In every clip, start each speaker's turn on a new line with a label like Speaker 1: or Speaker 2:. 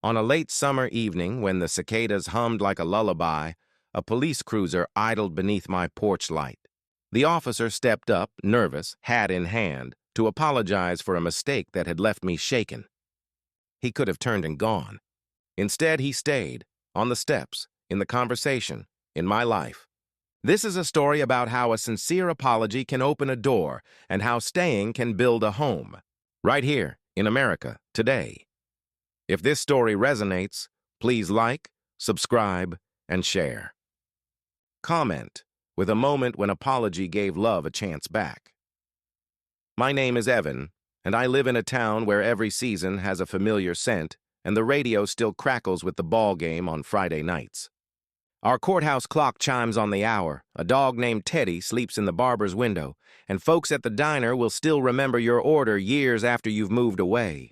Speaker 1: On a late summer evening, when the cicadas hummed like a lullaby, a police cruiser idled beneath my porch light. The officer stepped up, nervous, hat in hand, to apologize for a mistake that had left me shaken. He could have turned and gone. Instead, he stayed, on the steps, in the conversation, in my life. This is a story about how a sincere apology can open a door and how staying can build a home. Right here, in America, today. If this story resonates, please like, subscribe, and share. Comment, with a moment when apology gave love a chance back. My name is Evan, and I live in a town where every season has a familiar scent, and the radio still crackles with the ball game on Friday nights. Our courthouse clock chimes on the hour, a dog named Teddy sleeps in the barber's window, and folks at the diner will still remember your order years after you've moved away.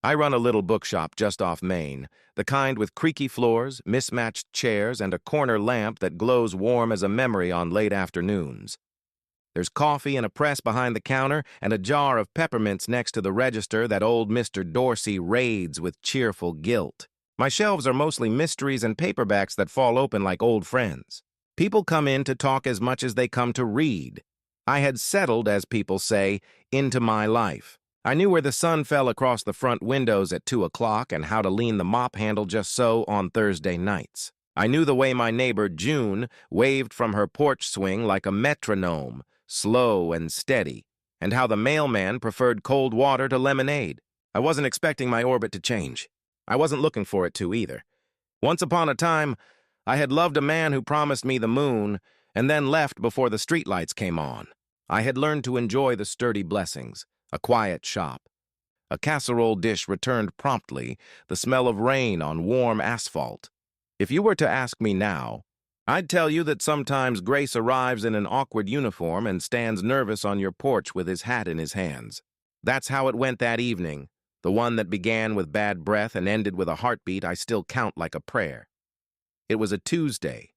Speaker 1: I run a little bookshop just off Main, the kind with creaky floors, mismatched chairs, and a corner lamp that glows warm as a memory on late afternoons. There's coffee and a press behind the counter and a jar of peppermints next to the register that old Mr. Dorsey raids with cheerful guilt. My shelves are mostly mysteries and paperbacks that fall open like old friends. People come in to talk as much as they come to read. I had settled, as people say, into my life. I knew where the sun fell across the front windows at 2 o'clock and how to lean the mop handle just so on Thursday nights. I knew the way my neighbor June waved from her porch swing like a metronome, slow and steady, and how the mailman preferred cold water to lemonade. I wasn't expecting my orbit to change. I wasn't looking for it to either. Once upon a time, I had loved a man who promised me the moon and then left before the streetlights came on. I had learned to enjoy the sturdy blessings. A quiet shop. A casserole dish returned promptly, the smell of rain on warm asphalt. If you were to ask me now, I'd tell you that sometimes Grace arrives in an awkward uniform and stands nervous on your porch with his hat in his hands. That's how it went that evening, the one that began with bad breath and ended with a heartbeat I still count like a prayer. It was a Tuesday,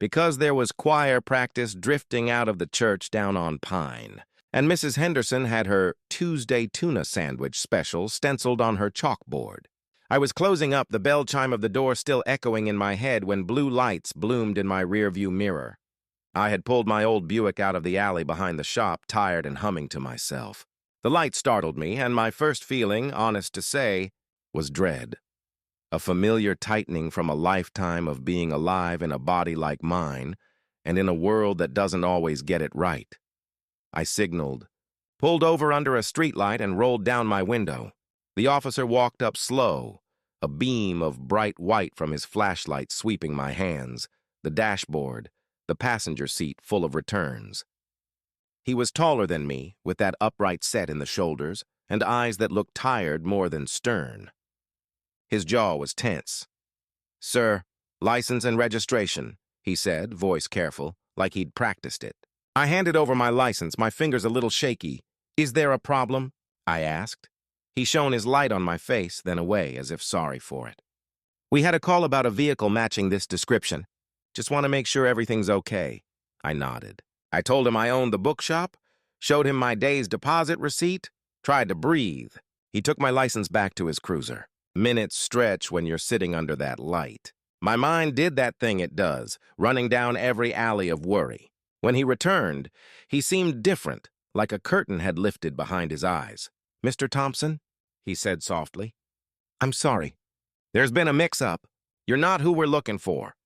Speaker 1: because there was choir practice drifting out of the church down on Pine. And Mrs. Henderson had her Tuesday tuna sandwich special stenciled on her chalkboard. I was closing up, the bell chime of the door still echoing in my head when blue lights bloomed in my rearview mirror. I had pulled my old Buick out of the alley behind the shop, tired and humming to myself. The light startled me, and my first feeling, honest to say, was dread. A familiar tightening from a lifetime of being alive in a body like mine, and in a world that doesn't always get it right. I signaled, pulled over under a streetlight, and rolled down my window. The officer walked up slow, a beam of bright white from his flashlight sweeping my hands, the dashboard, the passenger seat full of returns. He was taller than me, with that upright set in the shoulders, and eyes that looked tired more than stern. His jaw was tense. "Sir, license and registration," he said, voice careful, like he'd practiced it. I handed over my license, my fingers a little shaky. "Is there a problem?" I asked. He shone his light on my face, then away, as if sorry for it. "We had a call about a vehicle matching this description. Just want to make sure everything's okay." I nodded. I told him I owned the bookshop, showed him my day's deposit receipt, tried to breathe. He took my license back to his cruiser. Minutes stretch when you're sitting under that light. My mind did that thing it does, running down every alley of worry. When he returned, he seemed different, like a curtain had lifted behind his eyes. "Mr. Thompson," he said softly, "I'm sorry. There's been a mix-up. You're not who we're looking for."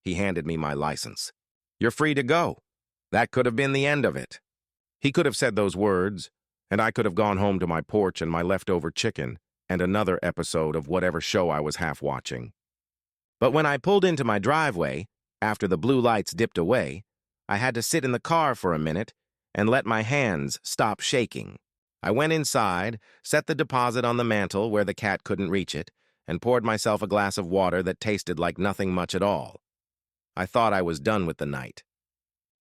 Speaker 1: He handed me my license. "You're free to go." That could have been the end of it. He could have said those words, and I could have gone home to my porch and my leftover chicken and another episode of whatever show I was half watching. But when I pulled into my driveway, after the blue lights dipped away, I had to sit in the car for a minute and let my hands stop shaking. I went inside, set the deposit on the mantel where the cat couldn't reach it, and poured myself a glass of water that tasted like nothing much at all. I thought I was done with the night.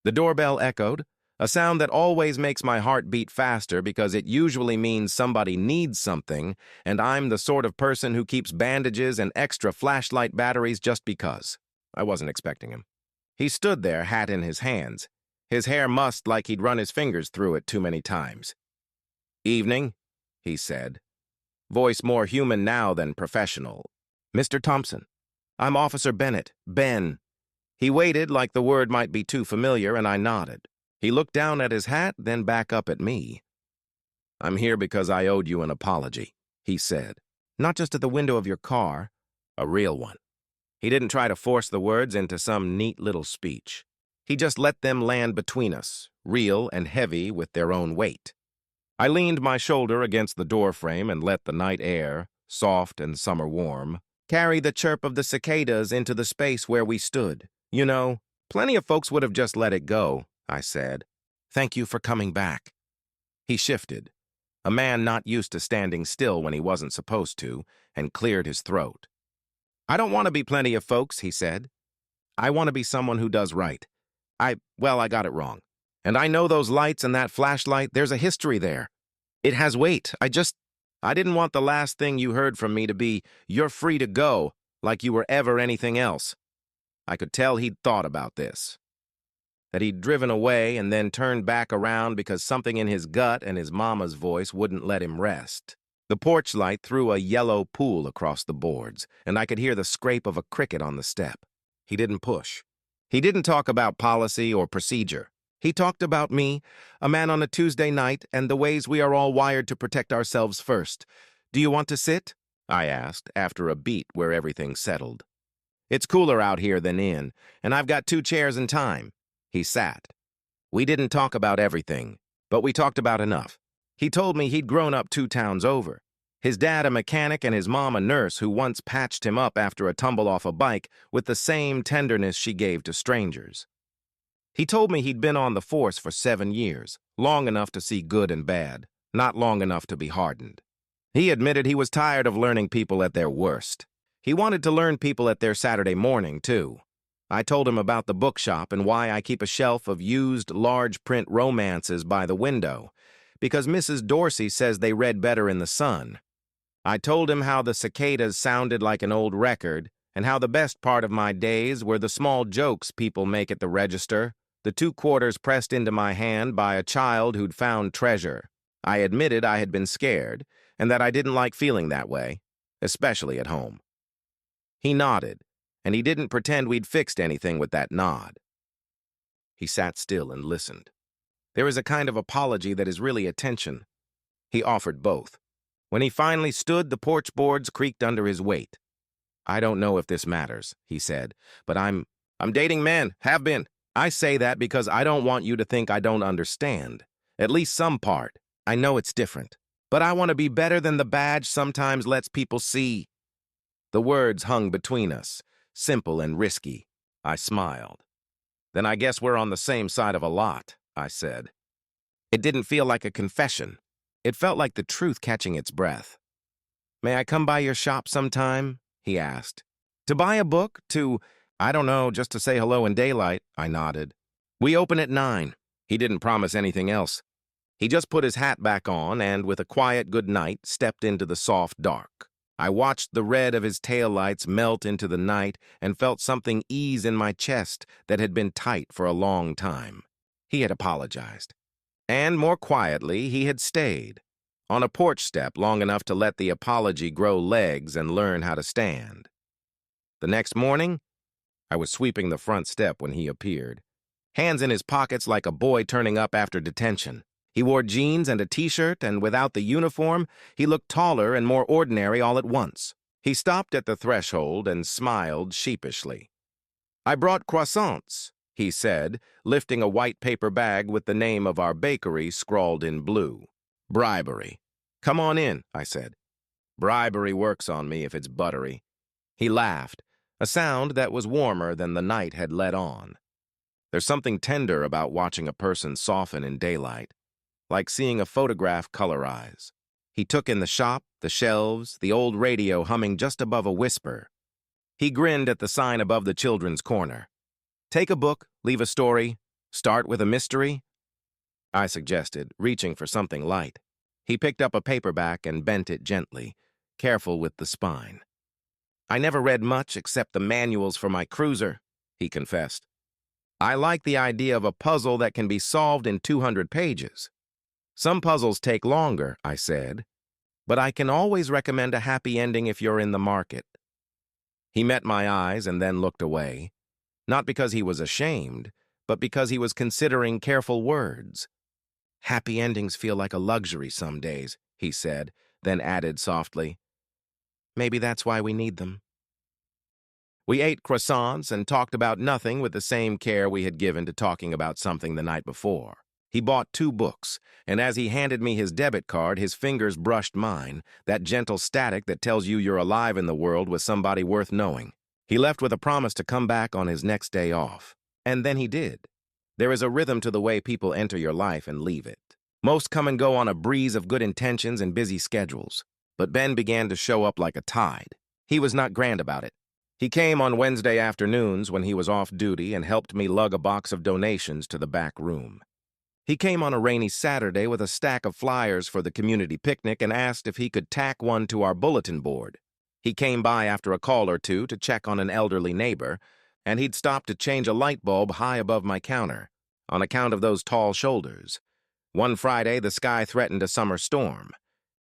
Speaker 1: The doorbell echoed, a sound that always makes my heart beat faster because it usually means somebody needs something, and I'm the sort of person who keeps bandages and extra flashlight batteries just because. I wasn't expecting him. He stood there, hat in his hands, his hair mussed like he'd run his fingers through it too many times. "Evening," he said, voice more human now than professional. Mr. Thompson, I'm Officer Bennett, Ben. He waited like the word might be too familiar, and I nodded. He looked down at his hat, then back up at me. I'm here because I owed you an apology, he said. Not just at the window of your car, a real one. He didn't try to force the words into some neat little speech. He just let them land between us, real and heavy with their own weight. I leaned my shoulder against the doorframe and let the night air, soft and summer warm, carry the chirp of the cicadas into the space where we stood. You know, plenty of folks would have just let it go, I said. Thank you for coming back. He shifted, a man not used to standing still when he wasn't supposed to, and cleared his throat. I don't want to be plenty of folks, he said. I want to be someone who does right. I got it wrong. And I know those lights and that flashlight, there's a history there. It has weight. I didn't want the last thing you heard from me to be, you're free to go, like you were ever anything else. I could tell he'd thought about this. That he'd driven away and then turned back around because something in his gut and his mama's voice wouldn't let him rest. The porch light threw a yellow pool across the boards, and I could hear the scrape of a cricket on the step. He didn't push. He didn't talk about policy or procedure. He talked about me, a man on a Tuesday night, and the ways we are all wired to protect ourselves first. Do you want to sit? I asked, after a beat where everything settled. It's cooler out here than in, and I've got 2 chairs and time. He sat. We didn't talk about everything, but we talked about enough. He told me he'd grown up 2 towns over. His dad a mechanic and his mom a nurse who once patched him up after a tumble off a bike with the same tenderness she gave to strangers. He told me he'd been on the force for 7 years, long enough to see good and bad, not long enough to be hardened. He admitted he was tired of learning people at their worst. He wanted to learn people at their Saturday morning, too. I told him about the bookshop and why I keep a shelf of used large-print romances by the window, because Mrs. Dorsey says they read better in the sun. I told him how the cicadas sounded like an old record, and how the best part of my days were the small jokes people make at the register, the 2 quarters pressed into my hand by a child who'd found treasure. I admitted I had been scared, and that I didn't like feeling that way, especially at home. He nodded, and he didn't pretend we'd fixed anything with that nod. He sat still and listened. There is a kind of apology that is really attention. He offered both. When he finally stood, the porch boards creaked under his weight. I don't know if this matters, he said, but I'm dating men, have been. I say that because I don't want you to think I don't understand. At least some part. I know it's different. But I want to be better than the badge sometimes lets people see. The words hung between us, simple and risky. I smiled. Then I guess we're on the same side of a lot, I said. It didn't feel like a confession. It felt like the truth catching its breath. May I come by your shop sometime? He asked. To buy a book? I don't know, just to say hello in daylight, I nodded. We open at 9. He didn't promise anything else. He just put his hat back on and, with a quiet good night, stepped into the soft dark. I watched the red of his taillights melt into the night and felt something ease in my chest that had been tight for a long time. He had apologized. And more quietly, he had stayed, on a porch step long enough to let the apology grow legs and learn how to stand. The next morning, I was sweeping the front step when he appeared, hands in his pockets like a boy turning up after detention. He wore jeans and a t-shirt, and without the uniform, he looked taller and more ordinary all at once. He stopped at the threshold and smiled sheepishly. I brought croissants, he said, lifting a white paper bag with the name of our bakery scrawled in blue. Bribery. Come on in, I said. Bribery works on me if it's buttery. He laughed, a sound that was warmer than the night had let on. There's something tender about watching a person soften in daylight, like seeing a photograph colorize. He took in the shop, the shelves, the old radio humming just above a whisper. He grinned at the sign above the children's corner. Take a book, leave a story, start with a mystery? I suggested, reaching for something light. He picked up a paperback and bent it gently, careful with the spine. I never read much except the manuals for my cruiser, he confessed. I like the idea of a puzzle that can be solved in 200 pages. Some puzzles take longer, I said, but I can always recommend a happy ending if you're in the market. He met my eyes and then looked away, not because he was ashamed, but because he was considering careful words. "Happy endings feel like a luxury some days," he said, then added softly, "Maybe that's why we need them." We ate croissants and talked about nothing with the same care we had given to talking about something the night before. He bought 2 books, and as he handed me his debit card, his fingers brushed mine, that gentle static that tells you you're alive in the world with somebody worth knowing. He left with a promise to come back on his next day off. And then he did. There is a rhythm to the way people enter your life and leave it. Most come and go on a breeze of good intentions and busy schedules. But Ben began to show up like a tide. He was not grand about it. He came on Wednesday afternoons when he was off duty and helped me lug a box of donations to the back room. He came on a rainy Saturday with a stack of flyers for the community picnic and asked if he could tack one to our bulletin board. He came by after a call or two to check on an elderly neighbor, and he'd stopped to change a light bulb high above my counter, on account of those tall shoulders. One Friday, the sky threatened a summer storm,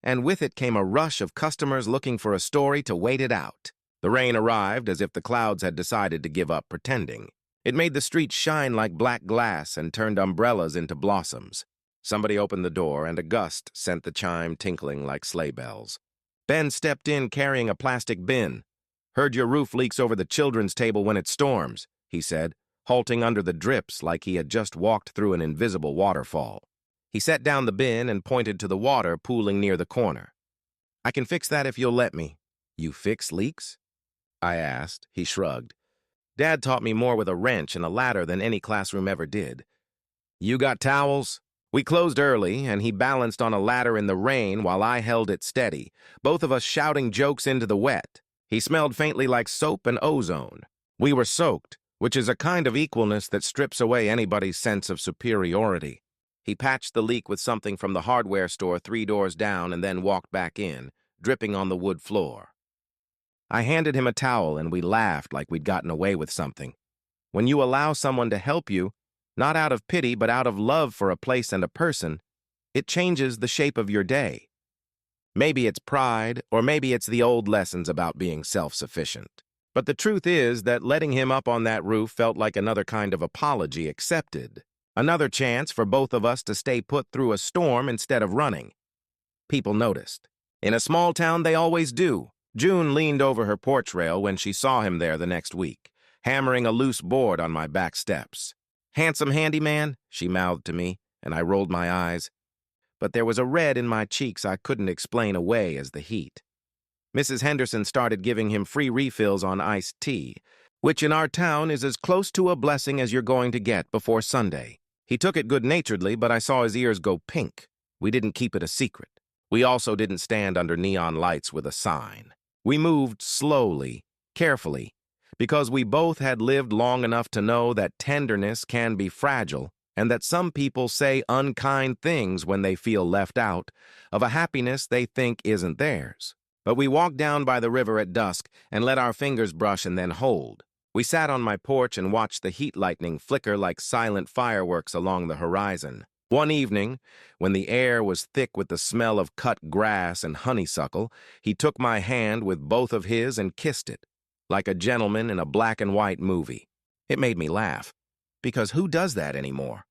Speaker 1: and with it came a rush of customers looking for a story to wait it out. The rain arrived as if the clouds had decided to give up pretending. It made the streets shine like black glass and turned umbrellas into blossoms. Somebody opened the door, and a gust sent the chime tinkling like sleigh bells. Ben stepped in carrying a plastic bin. "Heard your roof leaks over the children's table when it storms," he said, halting under the drips like he had just walked through an invisible waterfall. He set down the bin and pointed to the water pooling near the corner. "I can fix that if you'll let me." "You fix leaks?" I asked. He shrugged. "Dad taught me more with a wrench and a ladder than any classroom ever did." "You got towels?" We closed early, and he balanced on a ladder in the rain while I held it steady, both of us shouting jokes into the wet. He smelled faintly like soap and ozone. We were soaked, which is a kind of equalness that strips away anybody's sense of superiority. He patched the leak with something from the hardware store 3 doors down and then walked back in, dripping on the wood floor. I handed him a towel, and we laughed like we'd gotten away with something. When you allow someone to help you, not out of pity but out of love for a place and a person, it changes the shape of your day. Maybe it's pride, or maybe it's the old lessons about being self-sufficient. But the truth is that letting him up on that roof felt like another kind of apology accepted. Another chance for both of us to stay put through a storm instead of running. People noticed. In a small town, they always do. June leaned over her porch rail when she saw him there the next week, hammering a loose board on my back steps. "Handsome handyman," she mouthed to me, and I rolled my eyes. But there was a red in my cheeks I couldn't explain away as the heat. Mrs. Henderson started giving him free refills on iced tea, which in our town is as close to a blessing as you're going to get before Sunday. He took it good-naturedly, but I saw his ears go pink. We didn't keep it a secret. We also didn't stand under neon lights with a sign. We moved slowly, carefully, because we both had lived long enough to know that tenderness can be fragile and that some people say unkind things when they feel left out of a happiness they think isn't theirs. But we walked down by the river at dusk and let our fingers brush and then hold. We sat on my porch and watched the heat lightning flicker like silent fireworks along the horizon. One evening, when the air was thick with the smell of cut grass and honeysuckle, he took my hand with both of his and kissed it, like a gentleman in a black and white movie. It made me laugh, because who does that anymore?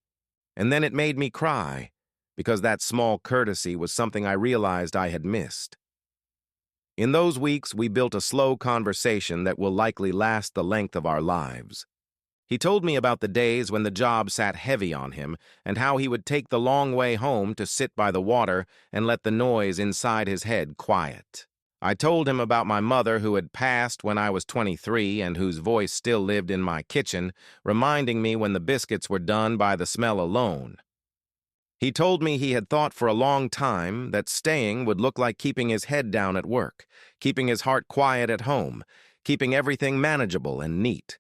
Speaker 1: And then it made me cry, because that small courtesy was something I realized I had missed. In those weeks, we built a slow conversation that will likely last the length of our lives. He told me about the days when the job sat heavy on him and how he would take the long way home to sit by the water and let the noise inside his head quiet. I told him about my mother who had passed when I was 23 and whose voice still lived in my kitchen, reminding me when the biscuits were done by the smell alone. He told me he had thought for a long time that staying would look like keeping his head down at work, keeping his heart quiet at home, keeping everything manageable and neat.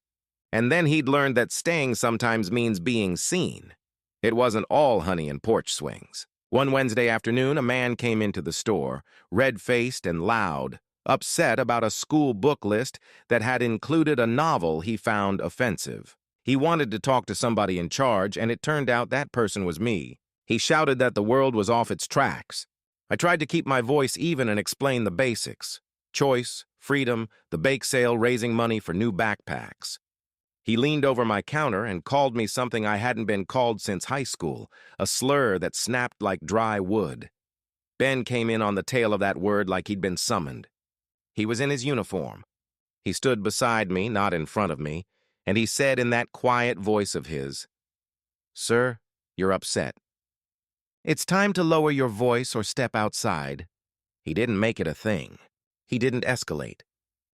Speaker 1: And then he'd learned that staying sometimes means being seen. It wasn't all honey and porch swings. One Wednesday afternoon, a man came into the store, red-faced and loud, upset about a school book list that had included a novel he found offensive. He wanted to talk to somebody in charge, and it turned out that person was me. He shouted that the world was off its tracks. I tried to keep my voice even and explain the basics. Choice, freedom, the bake sale raising money for new backpacks. He leaned over my counter and called me something I hadn't been called since high school, a slur that snapped like dry wood. Ben came in on the tail of that word like he'd been summoned. He was in his uniform. He stood beside me, not in front of me, and he said in that quiet voice of his, "Sir, you're upset. It's time to lower your voice or step outside." He didn't make it a thing. He didn't escalate.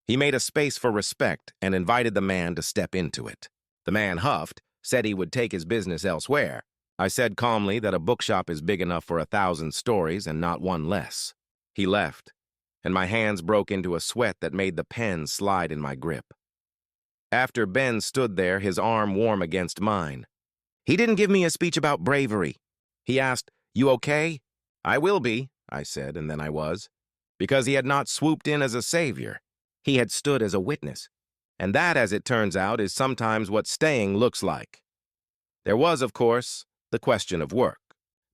Speaker 1: He made a space for respect and invited the man to step into it. The man huffed, said he would take his business elsewhere. I said calmly that a bookshop is big enough for 1,000 stories and not one less. He left, and my hands broke into a sweat that made the pen slide in my grip. After Ben stood there, his arm warm against mine. He didn't give me a speech about bravery. He asked, "You okay?" "I will be," I said, and then I was. Because he had not swooped in as a savior. He had stood as a witness. And that, as it turns out, is sometimes what staying looks like. There was, of course, the question of work.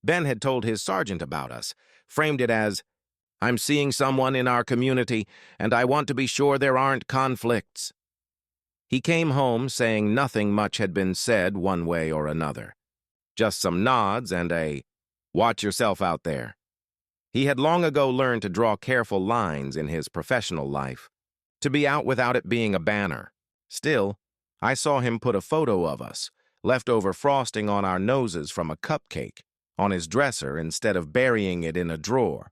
Speaker 1: Ben had told his sergeant about us, framed it as, "I'm seeing someone in our community, and I want to be sure there aren't conflicts." He came home saying nothing much had been said one way or another. Just some nods and a, "Watch yourself out there." He had long ago learned to draw careful lines in his professional life, to be out without it being a banner. Still, I saw him put a photo of us, leftover frosting on our noses from a cupcake, on his dresser instead of burying it in a drawer.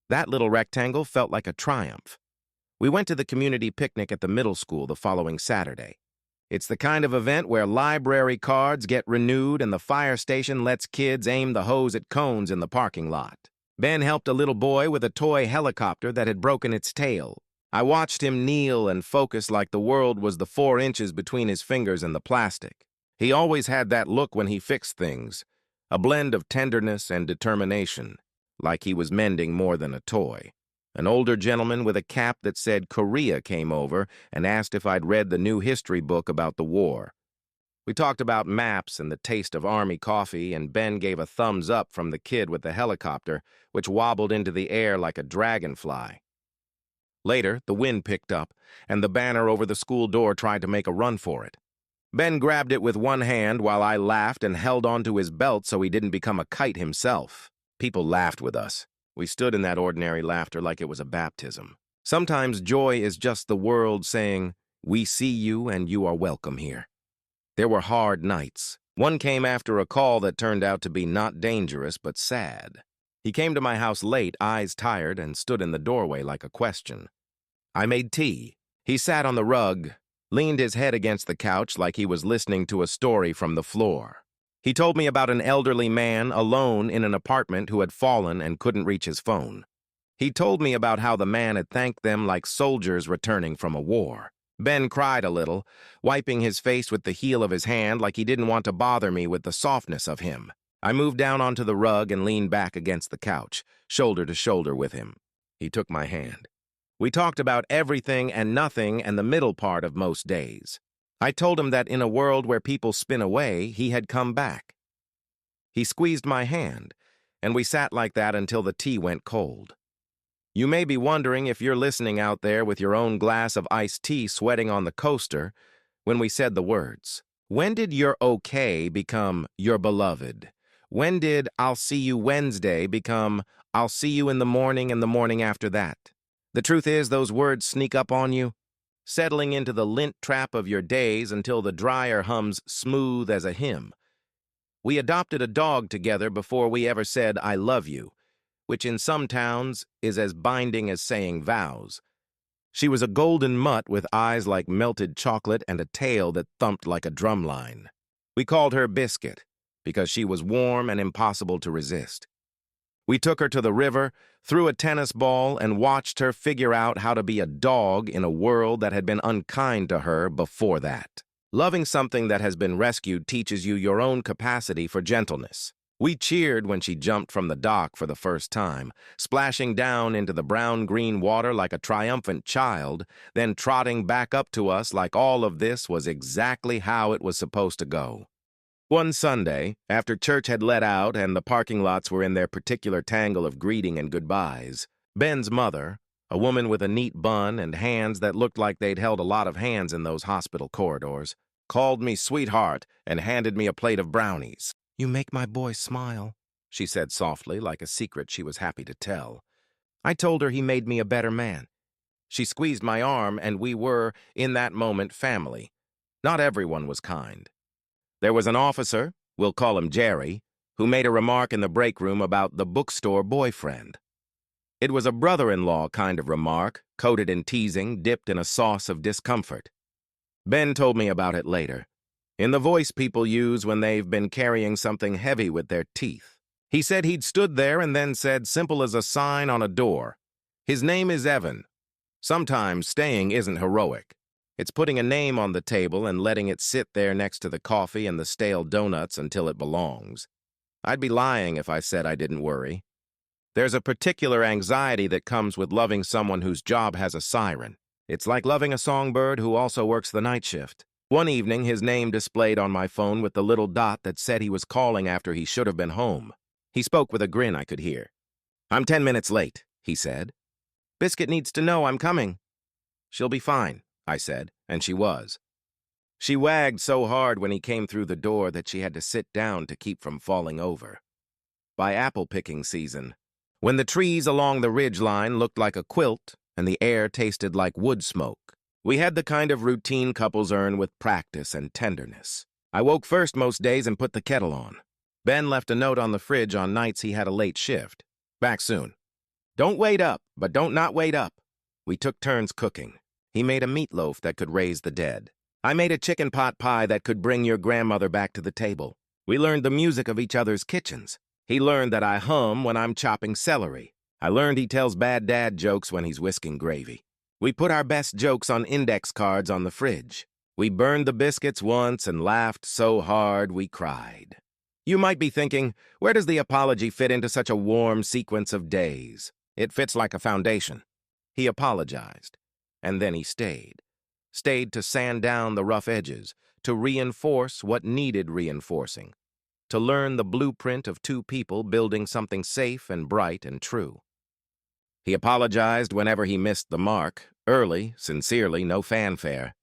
Speaker 1: That little rectangle felt like a triumph. We went to the community picnic at the middle school the following Saturday. It's the kind of event where library cards get renewed and the fire station lets kids aim the hose at cones in the parking lot. Ben helped a little boy with a toy helicopter that had broken its tail. I watched him kneel and focus like the world was the 4 inches between his fingers and the plastic. He always had that look when he fixed things, a blend of tenderness and determination, like he was mending more than a toy. An older gentleman with a cap that said Korea came over and asked if I'd read the new history book about the war. We talked about maps and the taste of Army coffee, and Ben gave a thumbs up from the kid with the helicopter, which wobbled into the air like a dragonfly. Later, the wind picked up, and the banner over the school door tried to make a run for it. Ben grabbed it with one hand while I laughed and held onto his belt so he didn't become a kite himself. People laughed with us. We stood in that ordinary laughter like it was a baptism. Sometimes joy is just the world saying, "We see you and you are welcome here." There were hard nights. One came after a call that turned out to be not dangerous but sad. He came to my house late, eyes tired, and stood in the doorway like a question. I made tea. He sat on the rug, leaned his head against the couch like he was listening to a story from the floor. He told me about an elderly man alone in an apartment who had fallen and couldn't reach his phone. He told me about how the man had thanked them like soldiers returning from a war. Ben cried a little, wiping his face with the heel of his hand like he didn't want to bother me with the softness of him. I moved down onto the rug and leaned back against the couch, shoulder to shoulder with him. He took my hand. We talked about everything and nothing and the middle part of most days. I told him that in a world where people spin away, he had come back. He squeezed my hand, and we sat like that until the tea went cold. You may be wondering if you're listening out there with your own glass of iced tea sweating on the coaster when we said the words. When did "you're okay" become "you're beloved"? When did "I'll see you Wednesday" become "I'll see you in the morning and the morning after that"? The truth is, those words sneak up on you, settling into the lint trap of your days until the dryer hums smooth as a hymn. We adopted a dog together before we ever said "I love you," which in some towns is as binding as saying vows. She was a golden mutt with eyes like melted chocolate and a tail that thumped like a drumline. We called her Biscuit because she was warm and impossible to resist. We took her to the river, threw a tennis ball, and watched her figure out how to be a dog in a world that had been unkind to her before that. Loving something that has been rescued teaches you your own capacity for gentleness. We cheered when she jumped from the dock for the first time, splashing down into the brown-green water like a triumphant child, then trotting back up to us like all of this was exactly how it was supposed to go. One Sunday, after church had let out and the parking lots were in their particular tangle of greeting and goodbyes, Ben's mother, a woman with a neat bun and hands that looked like they'd held a lot of hands in those hospital corridors, called me sweetheart and handed me a plate of brownies. "You make my boy smile," she said softly, like a secret she was happy to tell. I told her he made me a better man. She squeezed my arm, and we were, in that moment, family. Not everyone was kind. There was an officer, we'll call him Jerry, who made a remark in the break room about the bookstore boyfriend. It was a brother-in-law kind of remark, coated in teasing, dipped in a sauce of discomfort. Ben told me about it later, in the voice people use when they've been carrying something heavy with their teeth. He said he'd stood there and then said, simple as a sign on a door, "His name is Evan." Sometimes staying isn't heroic. It's putting a name on the table and letting it sit there next to the coffee and the stale donuts until it belongs. I'd be lying if I said I didn't worry. There's a particular anxiety that comes with loving someone whose job has a siren. It's like loving a songbird who also works the night shift. One evening, his name displayed on my phone with the little dot that said he was calling after he should have been home. He spoke with a grin I could hear. "I'm 10 minutes late," he said. "Biscuit needs to know I'm coming." "She'll be fine," I said, and she was. She wagged so hard when he came through the door that she had to sit down to keep from falling over. By apple-picking season, when the trees along the ridge line looked like a quilt and the air tasted like wood smoke, we had the kind of routine couples earn with practice and tenderness. I woke first most days and put the kettle on. Ben left a note on the fridge on nights he had a late shift. "Back soon. Don't wait up, but don't not wait up." We took turns cooking. He made a meatloaf that could raise the dead. I made a chicken pot pie that could bring your grandmother back to the table. We learned the music of each other's kitchens. He learned that I hum when I'm chopping celery. I learned he tells bad dad jokes when he's whisking gravy. We put our best jokes on index cards on the fridge. We burned the biscuits once and laughed so hard we cried. You might be thinking, where does the apology fit into such a warm sequence of days? It fits like a foundation. He apologized, and then he stayed. Stayed to sand down the rough edges, to reinforce what needed reinforcing, to learn the blueprint of two people building something safe and bright and true. He apologized whenever he missed the mark, early, sincerely, no fanfare.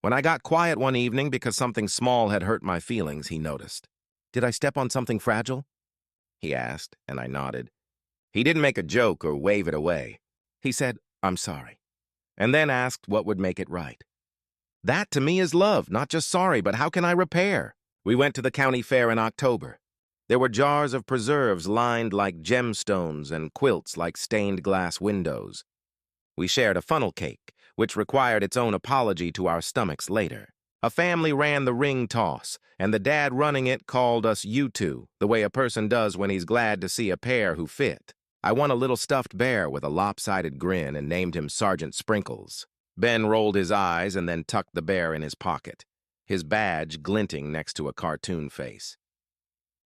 Speaker 1: When I got quiet one evening because something small had hurt my feelings, he noticed. "Did I step on something fragile?" he asked, and I nodded. He didn't make a joke or wave it away. He said, "I'm sorry," and then asked what would make it right. That, to me, is love, not just sorry, but how can I repair? We went to the county fair in October. There were jars of preserves lined like gemstones and quilts like stained glass windows. We shared a funnel cake, which required its own apology to our stomachs later. A family ran the ring toss, and the dad running it called us you two, the way a person does when he's glad to see a pair who fit. I won a little stuffed bear with a lopsided grin and named him Sergeant Sprinkles. Ben rolled his eyes and then tucked the bear in his pocket, his badge glinting next to a cartoon face.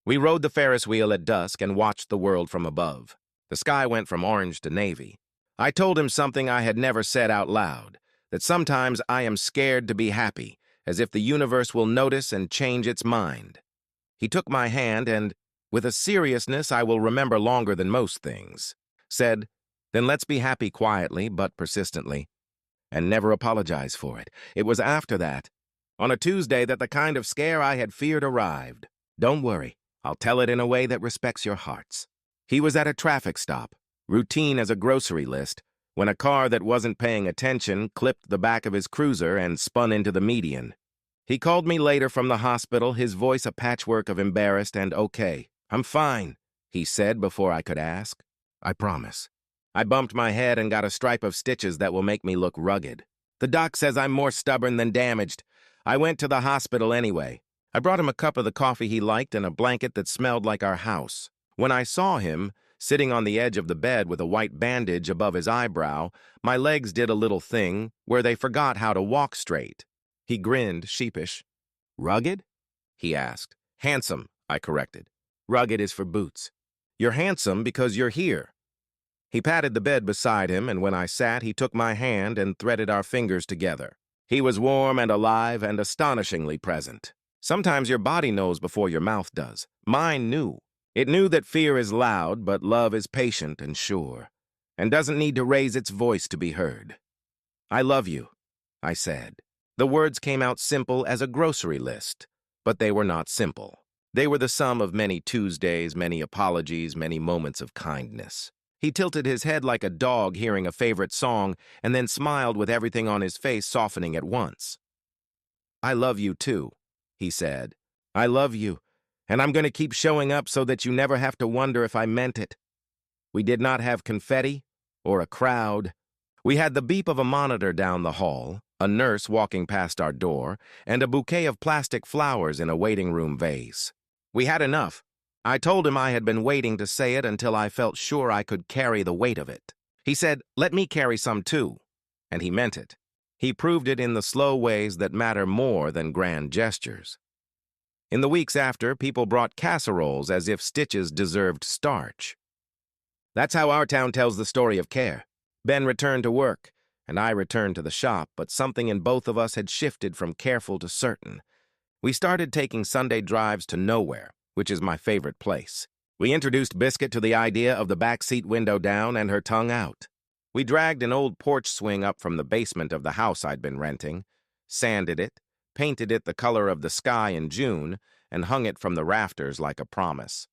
Speaker 1: We rode the Ferris wheel at dusk and watched the world from above. The sky went from orange to navy. I told him something I had never said out loud, that sometimes I am scared to be happy, as if the universe will notice and change its mind. He took my hand and, with a seriousness I will remember longer than most things, said, "Then let's be happy quietly but persistently, and never apologize for it." It was after that, on a Tuesday, that the kind of scare I had feared arrived. Don't worry, I'll tell it in a way that respects your hearts. He was at a traffic stop, routine as a grocery list, when a car that wasn't paying attention clipped the back of his cruiser and spun into the median. He called me later from the hospital, his voice a patchwork of embarrassed and okay. "I'm fine," he said before I could ask. "I promise." I bumped my head and got a stripe of stitches that will make me look rugged. "The doc says I'm more stubborn than damaged." I went to the hospital anyway. I brought him a cup of the coffee he liked and a blanket that smelled like our house. When I saw him, sitting on the edge of the bed with a white bandage above his eyebrow, my legs did a little thing where they forgot how to walk straight. He grinned, sheepish. "Rugged?" he asked. "Handsome," I corrected. "Rugged is for boots. You're handsome because you're here." He patted the bed beside him, and when I sat, he took my hand and threaded our fingers together. He was warm and alive and astonishingly present. Sometimes your body knows before your mouth does. Mine knew. It knew that fear is loud, but love is patient and sure. and doesn't need to raise its voice to be heard. I love you, I said. The words came out simple as a grocery list, but they were not simple. They were the sum of many Tuesdays, many apologies, many moments of kindness. He tilted his head like a dog hearing a favorite song and then smiled with everything on his face softening at once. I love you too, he said. I love you, and I'm going to keep showing up so that you never have to wonder if I meant it. We did not have confetti or a crowd. We had the beep of a monitor down the hall, a nurse walking past our door, and a bouquet of plastic flowers in a waiting room vase. We had enough. I told him I had been waiting to say it until I felt sure I could carry the weight of it. He said, "Let me carry some too," and he meant it. He proved it in the slow ways that matter more than grand gestures. In the weeks after, people brought casseroles as if stitches deserved starch. That's how our town tells the story of care. Ben returned to work, and I returned to the shop, but something in both of us had shifted from careful to certain. We started taking Sunday drives to Nowhere, which is my favorite place. We introduced Biscuit to the idea of the backseat window down and her tongue out. We dragged an old porch swing up from the basement of the house I'd been renting, sanded it, painted it the color of the sky in June, and hung it from the rafters like a promise.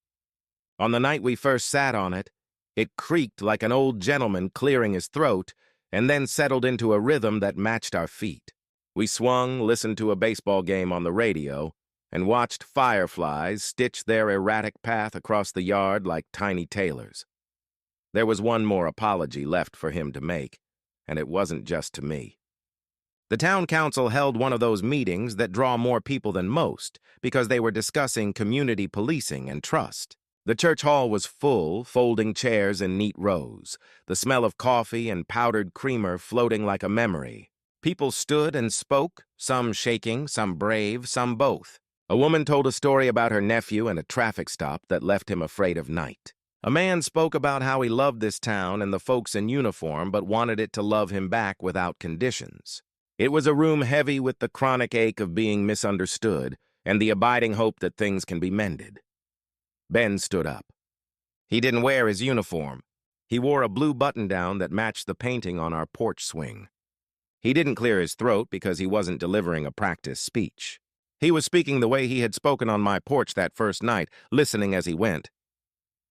Speaker 1: On the night we first sat on it, it creaked like an old gentleman clearing his throat, and then settled into a rhythm that matched our feet. We swung, listened to a baseball game on the radio, and watched fireflies stitch their erratic path across the yard like tiny tailors. There was one more apology left for him to make, and it wasn't just to me. The town council held one of those meetings that draw more people than most because they were discussing community policing and trust. The church hall was full, folding chairs in neat rows, the smell of coffee and powdered creamer floating like a memory. People stood and spoke, some shaking, some brave, some both. A woman told a story about her nephew and a traffic stop that left him afraid of night. A man spoke about how he loved this town and the folks in uniform but wanted it to love him back without conditions. It was a room heavy with the chronic ache of being misunderstood and the abiding hope that things can be mended. Ben stood up. He didn't wear his uniform. He wore a blue button-down that matched the painting on our porch swing. He didn't clear his throat because he wasn't delivering a practice speech. He was speaking the way he had spoken on my porch that first night, listening as he went.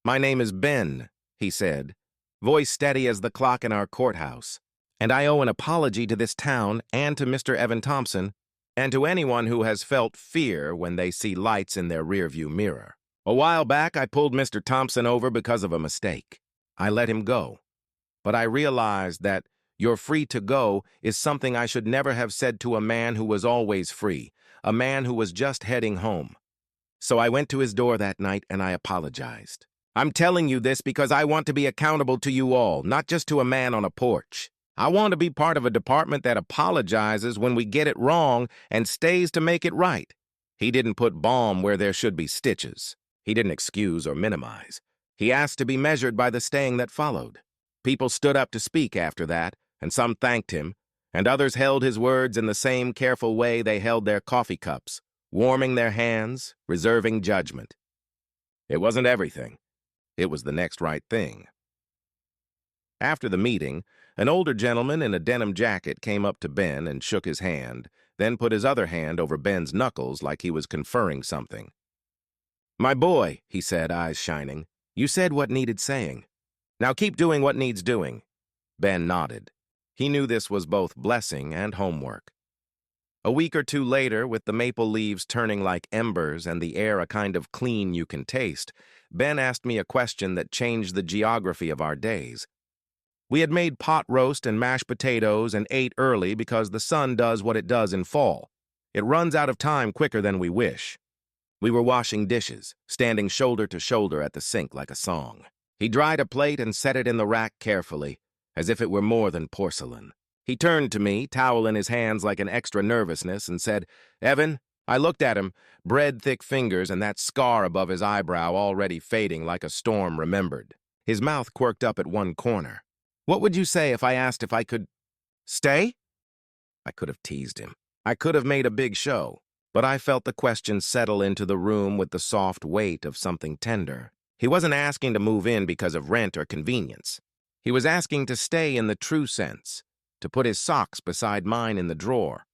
Speaker 1: "My name is Ben," he said, voice steady as the clock in our courthouse, "and I owe an apology to this town and to Mr. Evan Thompson and to anyone who has felt fear when they see lights in their rearview mirror. A while back, I pulled Mr. Thompson over because of a mistake. I let him go. But I realized that 'you're free to go' is something I should never have said to a man who was always free, a man who was just heading home. So I went to his door that night and I apologized. I'm telling you this because I want to be accountable to you all, not just to a man on a porch. I want to be part of a department that apologizes when we get it wrong and stays to make it right." He didn't put balm where there should be stitches. He didn't excuse or minimize. He asked to be measured by the staying that followed. People stood up to speak after that, and some thanked him, and others held his words in the same careful way they held their coffee cups, warming their hands, reserving judgment. It wasn't everything. It was the next right thing. After the meeting, an older gentleman in a denim jacket came up to Ben and shook his hand, then put his other hand over Ben's knuckles like he was conferring something. "My boy," he said, eyes shining, "you said what needed saying. Now keep doing what needs doing." Ben nodded. He knew this was both blessing and homework. A week or two later, with the maple leaves turning like embers and the air a kind of clean you can taste, Ben asked me a question that changed the geography of our days. We had made pot roast and mashed potatoes and ate early because the sun does what it does in fall. It runs out of time quicker than we wish. We were washing dishes, standing shoulder to shoulder at the sink like a song. He dried a plate and set it in the rack carefully, as if it were more than porcelain. He turned to me, towel in his hands like an extra nervousness, and said, "Evan." I looked at him, bread-thick fingers and that scar above his eyebrow already fading like a storm remembered. His mouth quirked up at one corner. "What would you say if I asked if I could stay?" I could have teased him. I could have made a big show. But I felt the question settle into the room with the soft weight of something tender. He wasn't asking to move in because of rent or convenience. He was asking to stay in the true sense, to put his socks beside mine in the drawer,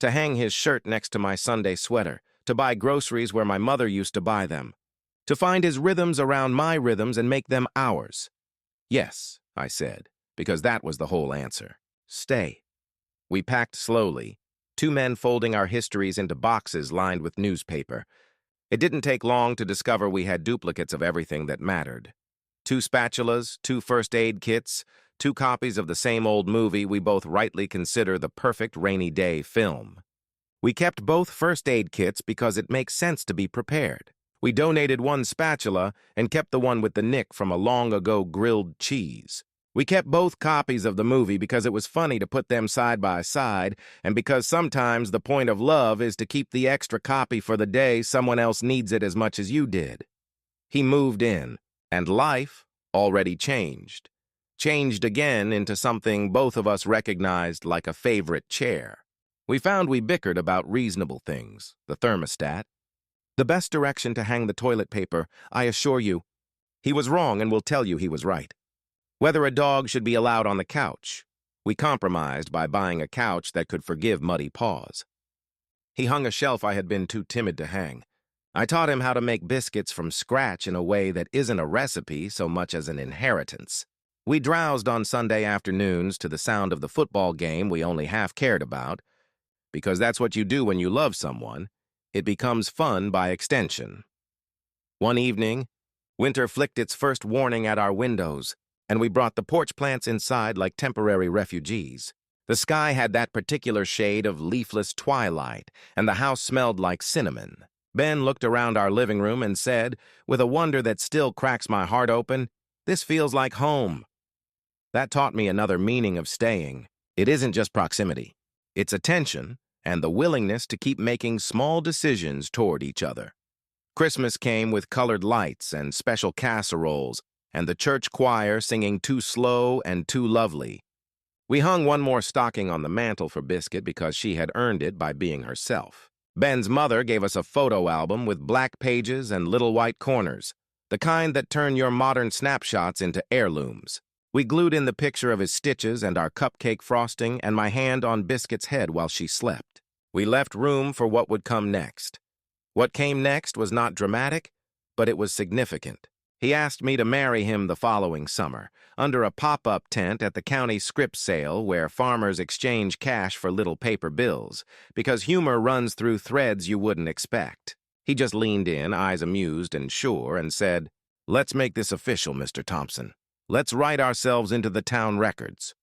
Speaker 1: to hang his shirt next to my Sunday sweater, to buy groceries where my mother used to buy them, to find his rhythms around my rhythms and make them ours. Yes, I said, because that was the whole answer. Stay. We packed slowly, two men folding our histories into boxes lined with newspaper. It didn't take long to discover we had duplicates of everything that mattered. 2 spatulas, 2 first aid kits, 2 copies of the same old movie we both rightly consider the perfect rainy day film. We kept both first aid kits because it makes sense to be prepared. We donated 1 spatula and kept the one with the nick from a long-ago grilled cheese. We kept both copies of the movie because it was funny to put them side by side, and because sometimes the point of love is to keep the extra copy for the day someone else needs it as much as you did. He moved in, and life already changed. Changed again into something both of us recognized like a favorite chair. We found we bickered about reasonable things, the thermostat, the best direction to hang the toilet paper, I assure you. He was wrong and will tell you he was right. Whether a dog should be allowed on the couch. We compromised by buying a couch that could forgive muddy paws. He hung a shelf I had been too timid to hang. I taught him how to make biscuits from scratch in a way that isn't a recipe so much as an inheritance. We drowsed on Sunday afternoons to the sound of the football game we only half cared about, because that's what you do when you love someone. It becomes fun by extension. One evening, winter flicked its first warning at our windows, and we brought the porch plants inside like temporary refugees. The sky had that particular shade of leafless twilight, and the house smelled like cinnamon. Ben looked around our living room and said, with a wonder that still cracks my heart open, "This feels like home." That taught me another meaning of staying. It isn't just proximity. It's attention and the willingness to keep making small decisions toward each other. Christmas came with colored lights and special casseroles, and the church choir singing Too Slow and Too Lovely. We hung one more stocking on the mantel for Biscuit because she had earned it by being herself. Ben's mother gave us a photo album with black pages and little white corners, the kind that turn your modern snapshots into heirlooms. We glued in the picture of his stitches and our cupcake frosting and my hand on Biscuit's head while she slept. We left room for what would come next. What came next was not dramatic, but it was significant. He asked me to marry him the following summer, under a pop-up tent at the county script sale where farmers exchange cash for little paper bills, because humor runs through threads you wouldn't expect. He just leaned in, eyes amused and sure, and said, "Let's make this official, Mr. Thompson. Let's write ourselves into the town records."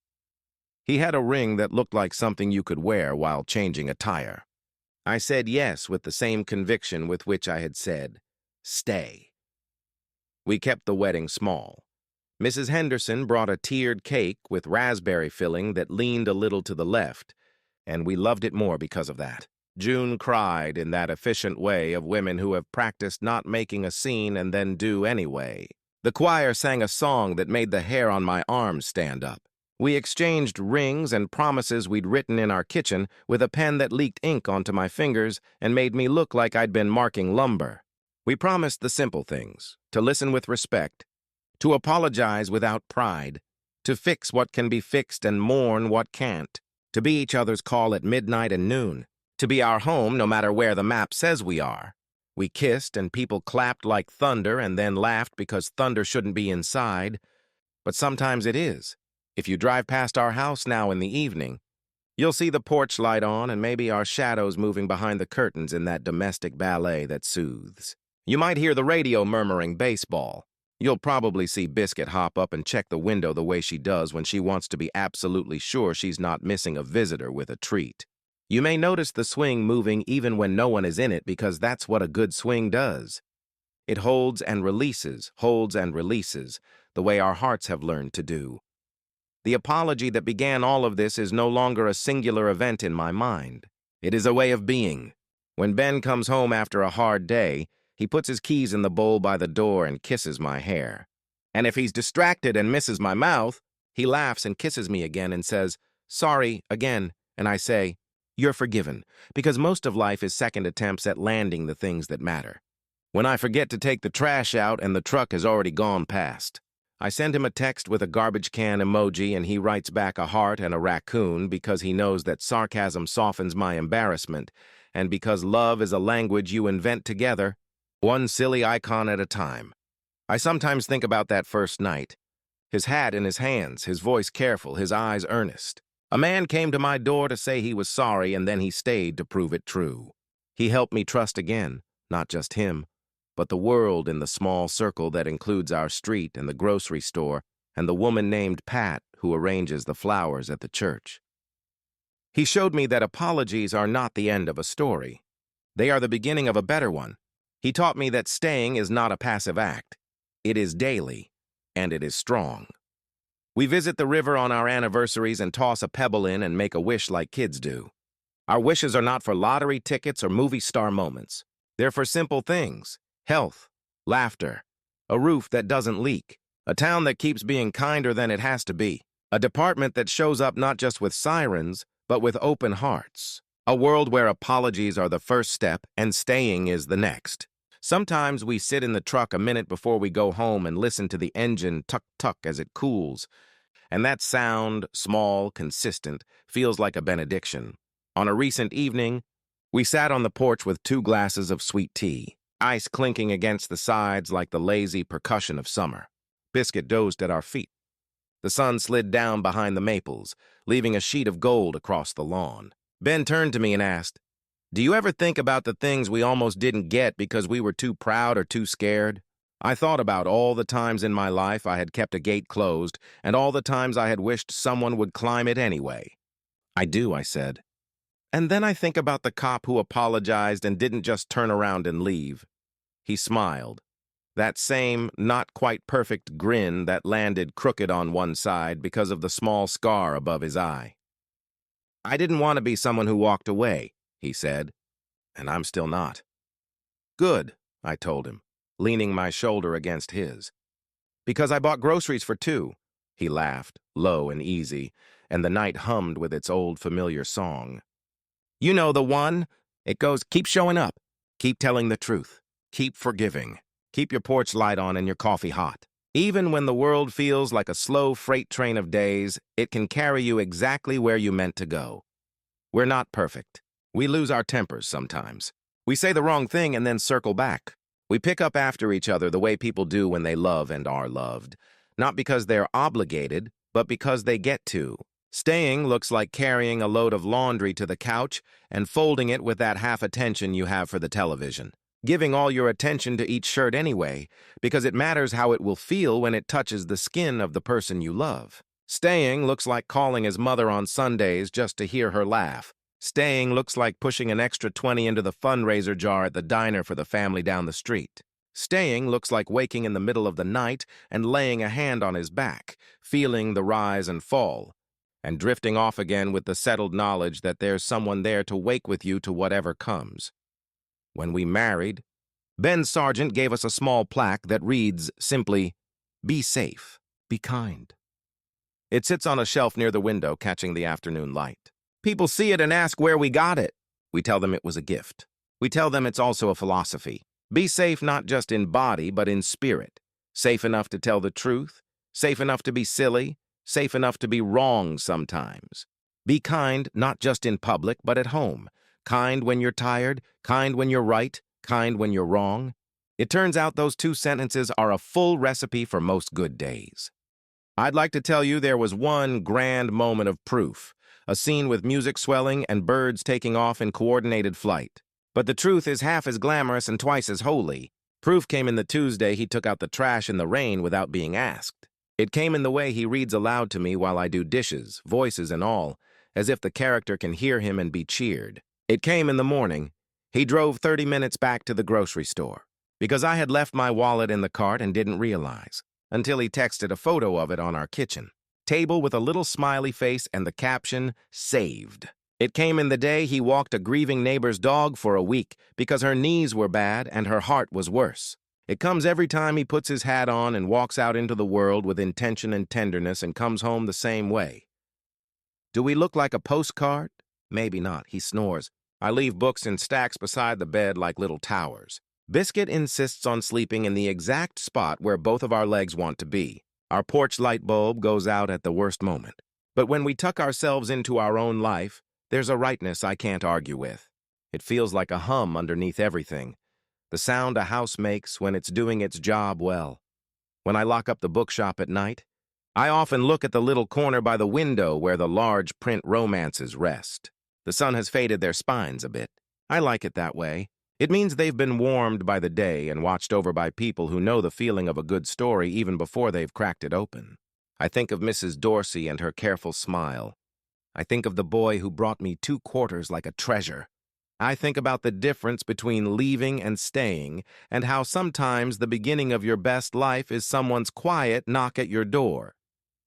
Speaker 1: He had a ring that looked like something you could wear while changing a tire. I said yes with the same conviction with which I had said, "Stay." We kept the wedding small. Mrs. Henderson brought a tiered cake with raspberry filling that leaned a little to the left, and we loved it more because of that. June cried in that efficient way of women who have practiced not making a scene and then do anyway. The choir sang a song that made the hair on my arms stand up. We exchanged rings and promises we'd written in our kitchen with a pen that leaked ink onto my fingers and made me look like I'd been marking lumber. We promised the simple things, to listen with respect, to apologize without pride, to fix what can be fixed and mourn what can't, to be each other's call at midnight and noon, to be our home no matter where the map says we are. We kissed and people clapped like thunder and then laughed because thunder shouldn't be inside, but sometimes it is. If you drive past our house now in the evening, you'll see the porch light on and maybe our shadows moving behind the curtains in that domestic ballet that soothes. You might hear the radio murmuring baseball. You'll probably see Biscuit hop up and check the window the way she does when she wants to be absolutely sure she's not missing a visitor with a treat. You may notice the swing moving even when no one is in it because that's what a good swing does. It holds and releases, the way our hearts have learned to do. The apology that began all of this is no longer a singular event in my mind. It is a way of being. When Ben comes home after a hard day, he puts his keys in the bowl by the door and kisses my hair. And if he's distracted and misses my mouth, he laughs and kisses me again and says, "Sorry, again," and I say, "You're forgiven," because most of life is second attempts at landing the things that matter. When I forget to take the trash out and the truck has already gone past. I send him a text with a garbage can emoji and he writes back a heart and a raccoon because he knows that sarcasm softens my embarrassment and because love is a language you invent together, one silly icon at a time. I sometimes think about that first night. His hat in his hands, his voice careful, his eyes earnest. A man came to my door to say he was sorry and then he stayed to prove it true. He helped me trust again, not just him, but the world in the small circle that includes our street and the grocery store and the woman named Pat who arranges the flowers at the church. He showed me that apologies are not the end of a story. They are the beginning of a better one. He taught me that staying is not a passive act. It is daily, and it is strong. We visit the river on our anniversaries and toss a pebble in and make a wish like kids do. Our wishes are not for lottery tickets or movie star moments. They're for simple things. Health, laughter, a roof that doesn't leak, a town that keeps being kinder than it has to be, a department that shows up not just with sirens, but with open hearts, a world where apologies are the first step and staying is the next. Sometimes we sit in the truck a minute before we go home and listen to the engine tuck-tuck as it cools, and that sound, small, consistent, feels like a benediction. On a recent evening, we sat on the porch with 2 glasses of sweet tea, ice clinking against the sides like the lazy percussion of summer. Biscuit dozed at our feet. The sun slid down behind the maples, leaving a sheet of gold across the lawn. Ben turned to me and asked, "Do you ever think about the things we almost didn't get because we were too proud or too scared?" I thought about all the times in my life I had kept a gate closed and all the times I had wished someone would climb it anyway. "I do," I said. And then I think about the cop who apologized and didn't just turn around and leave. He smiled. That same, not quite perfect grin that landed crooked on one side because of the small scar above his eye. "I didn't want to be someone who walked away," he said, and I'm still not. "Good," I told him, leaning my shoulder against his. "Because I bought groceries for 2. He laughed, low and easy, and the night hummed with its old familiar song. "You know the one. It goes, keep showing up, keep telling the truth, keep forgiving, keep your porch light on and your coffee hot. Even when the world feels like a slow freight train of days, it can carry you exactly where you meant to go." We're not perfect. We lose our tempers sometimes. We say the wrong thing and then circle back. We pick up after each other the way people do when they love and are loved. Not because they're obligated, but because they get to. Staying looks like carrying a load of laundry to the couch and folding it with that half attention you have for the television. Giving all your attention to each shirt anyway, because it matters how it will feel when it touches the skin of the person you love. Staying looks like calling his mother on Sundays just to hear her laugh. Staying looks like pushing an extra 20 into the fundraiser jar at the diner for the family down the street. Staying looks like waking in the middle of the night and laying a hand on his back, feeling the rise and fall, and drifting off again with the settled knowledge that there's someone there to wake with you to whatever comes. When we married, Ben Sargent gave us a small plaque that reads simply, "Be safe, be kind." It sits on a shelf near the window, catching the afternoon light. People see it and ask where we got it. We tell them it was a gift. We tell them it's also a philosophy. Be safe not just in body, but in spirit. Safe enough to tell the truth, safe enough to be silly, safe enough to be wrong sometimes. Be kind not just in public, but at home. Kind when you're tired, kind when you're right, kind when you're wrong. It turns out those 2 sentences are a full recipe for most good days. I'd like to tell you there was one grand moment of proof, a scene with music swelling and birds taking off in coordinated flight. But the truth is half as glamorous and twice as holy. Proof came in the Tuesday he took out the trash in the rain without being asked. It came in the way he reads aloud to me while I do dishes, voices and all, as if the character can hear him and be cheered. It came in the morning. He drove 30 minutes back to the grocery store, because I had left my wallet in the cart and didn't realize, until he texted a photo of it on our kitchen table with a little smiley face and the caption, "Saved." It came in the day he walked a grieving neighbor's dog for a week because her knees were bad and her heart was worse. It comes every time he puts his hat on and walks out into the world with intention and tenderness and comes home the same way. Do we look like a postcard? Maybe not, he snores. I leave books in stacks beside the bed like little towers. Biscuit insists on sleeping in the exact spot where both of our legs want to be. Our porch light bulb goes out at the worst moment. But when we tuck ourselves into our own life, there's a rightness I can't argue with. It feels like a hum underneath everything, the sound a house makes when it's doing its job well. When I lock up the bookshop at night, I often look at the little corner by the window where the large print romances rest. The sun has faded their spines a bit. I like it that way. It means they've been warmed by the day and watched over by people who know the feeling of a good story even before they've cracked it open. I think of Mrs. Dorsey and her careful smile. I think of the boy who brought me 2 quarters like a treasure. I think about the difference between leaving and staying, and how sometimes the beginning of your best life is someone's quiet knock at your door.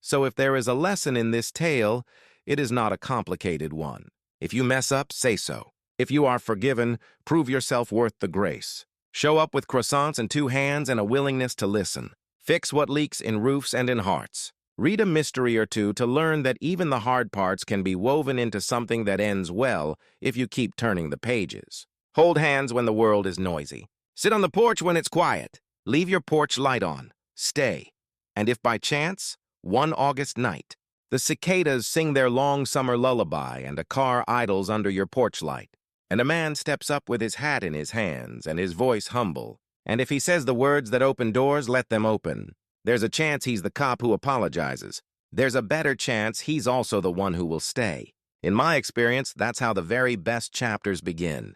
Speaker 1: So if there is a lesson in this tale, it is not a complicated one. If you mess up, say so. If you are forgiven, prove yourself worth the grace. Show up with croissants and 2 hands and a willingness to listen. Fix what leaks in roofs and in hearts. Read a mystery or two to learn that even the hard parts can be woven into something that ends well if you keep turning the pages. Hold hands when the world is noisy. Sit on the porch when it's quiet. Leave your porch light on. Stay. And if by chance, one August night, the cicadas sing their long summer lullaby and a car idles under your porch light, and a man steps up with his hat in his hands and his voice humble, and if he says the words that open doors, let them open. There's a chance he's the cop who apologizes. There's a better chance he's also the one who will stay. In my experience, that's how the very best chapters begin.